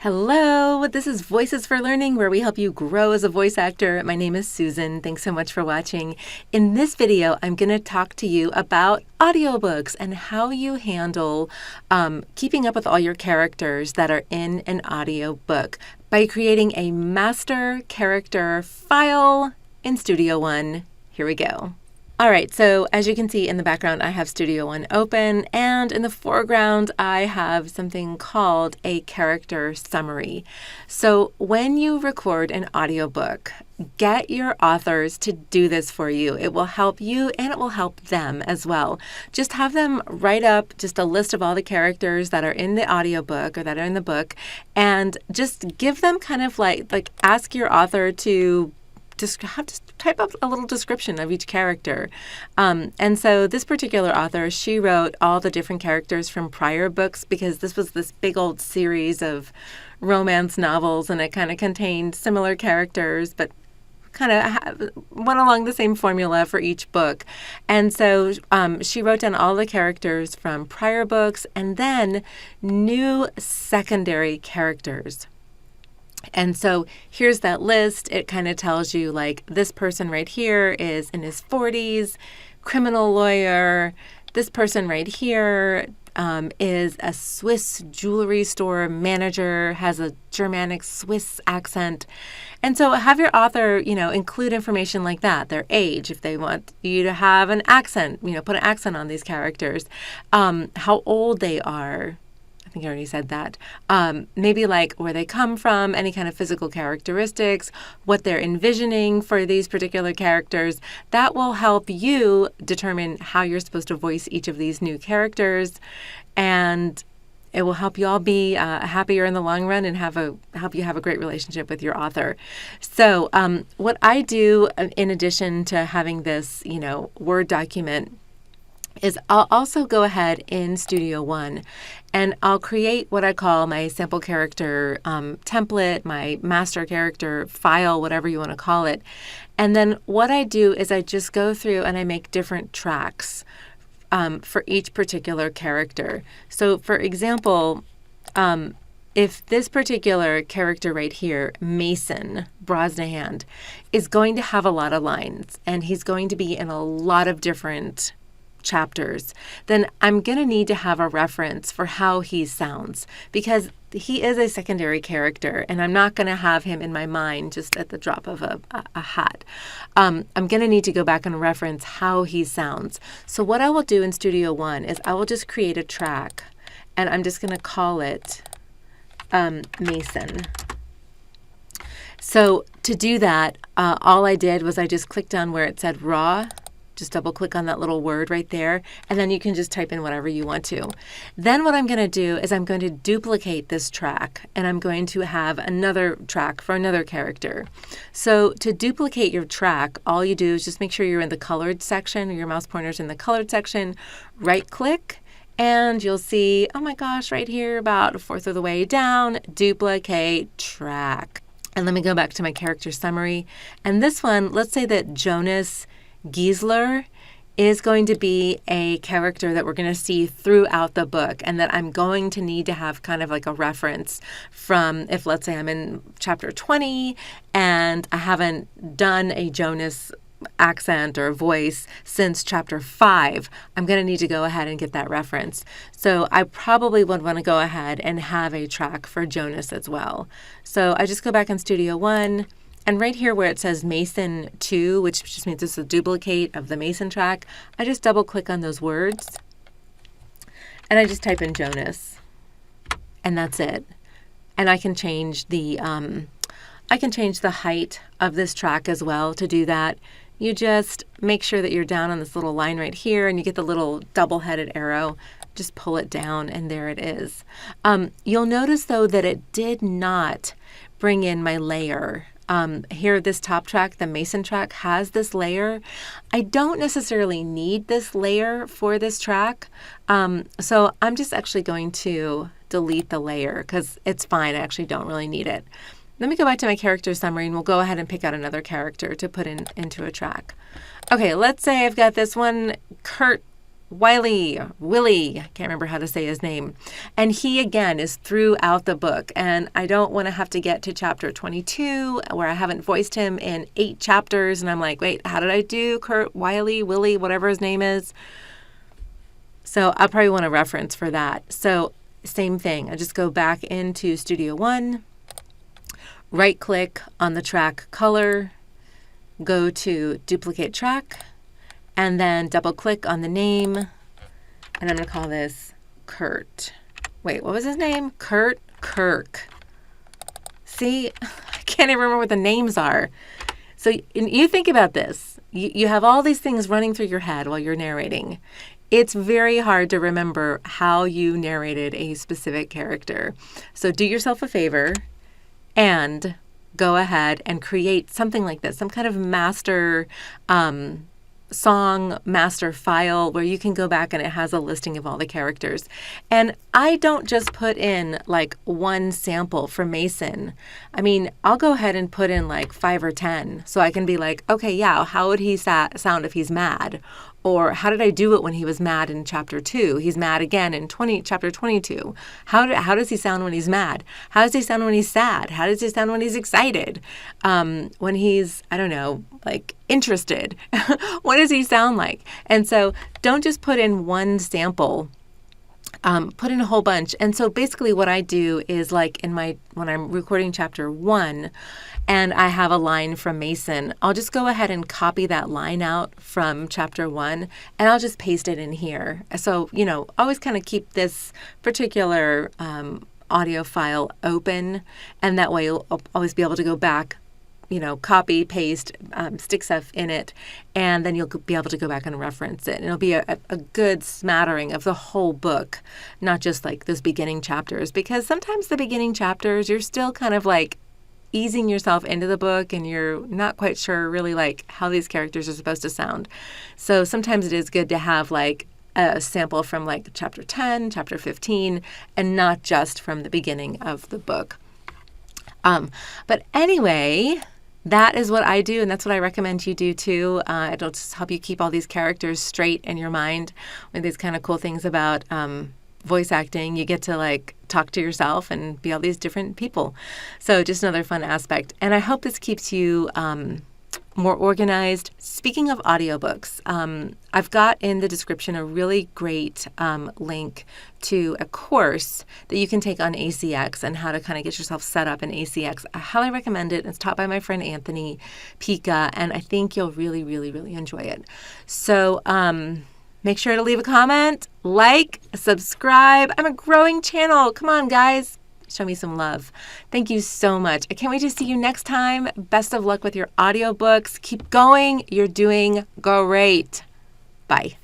Hello, this is Voices for Learning, where we help you grow as a voice actor. My name is Susan. Thanks so much for watching. In this video, I'm going to talk to you about audiobooks and how you handle keeping up with all your characters that are in an audiobook by creating a master character file in Studio One. Here we go. All right, so as you can see in the background, I have Studio One open, and in the foreground, I have something called a character summary. So when you record an audiobook, get your authors to do this for you. It will help you and it will help them as well. Just have them write up just a list of all the characters that are in the audiobook or that are in the book, and just give them kind of like ask your author to just type up a little description of each character. And so this particular author, she wrote all the different characters from prior books because this was this big old series of romance novels, and it kind of contained similar characters, but kind of went along the same formula for each book. And so she wrote down all the characters from prior books and then new secondary characters. And so here's that list. It kind of tells you like this person right here is in his 40s, criminal lawyer. This person right here is a Swiss jewelry store manager, has a Germanic Swiss accent. And so have your author, include information like that, their age, if they want you to have an accent, put an accent on these characters, how old they are. I think I already said that. Maybe like where they come from, any kind of physical characteristics, what they're envisioning for these particular characters. That will help you determine how you're supposed to voice each of these new characters, and it will help you all be happier in the long run and help you have a great relationship with your author. So what I do in addition to having this, Word document is I'll also go ahead in Studio One and I'll create what I call my sample character template, my master character file, whatever you want to call it. And then what I do is I just go through and I make different tracks for each particular character. So for example, if this particular character right here, Mason Brosnahan, is going to have a lot of lines and he's going to be in a lot of different chapters, then I'm going to need to have a reference for how he sounds because he is a secondary character and I'm not going to have him in my mind just at the drop of a hat. I'm going to need to go back and reference how he sounds. So what I will do in Studio One is I will just create a track and I'm just going to call it Mason. So to do that, all I did was I just clicked on where it said raw. Just double click on that little word right there, and then you can just type in whatever you want to. Then what I'm going to do is I'm going to duplicate this track, and I'm going to have another track for another character. So to duplicate your track, all you do is just make sure you're in the colored section, or your mouse pointer's in the colored section, right click, and you'll see, oh my gosh, right here about a fourth of the way down, duplicate track. And let me go back to my character summary. And this one, let's say that Jonas Giesler is going to be a character that we're going to see throughout the book and that I'm going to need to have kind of like a reference from if, let's say, I'm in chapter 20 and I haven't done a Jonas accent or voice since chapter 5, I'm going to need to go ahead and get that reference. So I probably would want to go ahead and have a track for Jonas as well. So I just go back in Studio One. And right here where it says Mason 2, which just means it's a duplicate of the Mason track, I just double click on those words and I just type in Jonas, and that's it. And I can change the height of this track as well. To do that, you just make sure that you're down on this little line right here and you get the little double-headed arrow. Just pull it down and there it is. You'll notice though that it did not bring in my layer. Here, this top track, the Mason track, has this layer. I don't necessarily need this layer for this track, so I'm just actually going to delete the layer because it's fine. I actually don't really need it. Let me go back to my character summary and we'll go ahead and pick out another character to put into a track. Okay, let's say I've got this one, Kurt Wiley, I can't remember how to say his name. And he, again, is throughout the book. And I don't want to have to get to chapter 22 where I haven't voiced him in 8 chapters. And I'm like, wait, how did I do Kurt, Wiley, Willie, whatever his name is? So I'll probably want a reference for that. So same thing. I just go back into Studio One, right click on the track color, go to duplicate track, and then double click on the name, and I'm going to call this Kurt. Wait, what was his name? Kurt Kirk. See, I can't even remember what the names are. So you think about this. You have all these things running through your head while you're narrating. It's very hard to remember how you narrated a specific character. So do yourself a favor and go ahead and create something like this, some kind of master song master file where you can go back and it has a listing of all the characters. And I don't just put in like one sample for Mason. I mean, I'll go ahead and put in like 5 or 10 so I can be like, okay, yeah, how would he sound if he's mad? Or how did I do it when he was mad in chapter 2? He's mad again in chapter 22. How does he sound when he's mad? How does he sound when he's sad? How does he sound when he's excited? When he's, I don't know, like interested? What does he sound like? And so don't just put in one sample. Put in a whole bunch. And so basically what I do is like when I'm recording chapter 1 and I have a line from Mason, I'll just go ahead and copy that line out from chapter 1 and I'll just paste it in here. So, always kind of keep this particular audio file open, and that way you'll always be able to go back, copy, paste, stick stuff in it, and then you'll be able to go back and reference it. And it'll be a good smattering of the whole book, not just like those beginning chapters, because sometimes the beginning chapters, you're still kind of like easing yourself into the book and you're not quite sure really like how these characters are supposed to sound. So sometimes it is good to have like a sample from like chapter 10, chapter 15, and not just from the beginning of the book. But anyway, that is what I do, and that's what I recommend you do too. It'll just help you keep all these characters straight in your mind. One of these kind of cool things about voice acting, you get to like talk to yourself and be all these different people. So just another fun aspect. And I hope this keeps you more organized. Speaking of audiobooks, I've got in the description a really great link to a course that you can take on ACX and how to kind of get yourself set up in ACX. I highly recommend it. It's taught by my friend Anthony Pica, and I think you'll really, really, really enjoy it. So make sure to leave a comment, like, subscribe. I'm a growing channel. Come on, guys. Show me some love. Thank you so much. I can't wait to see you next time. Best of luck with your audiobooks. Keep going. You're doing great. Bye.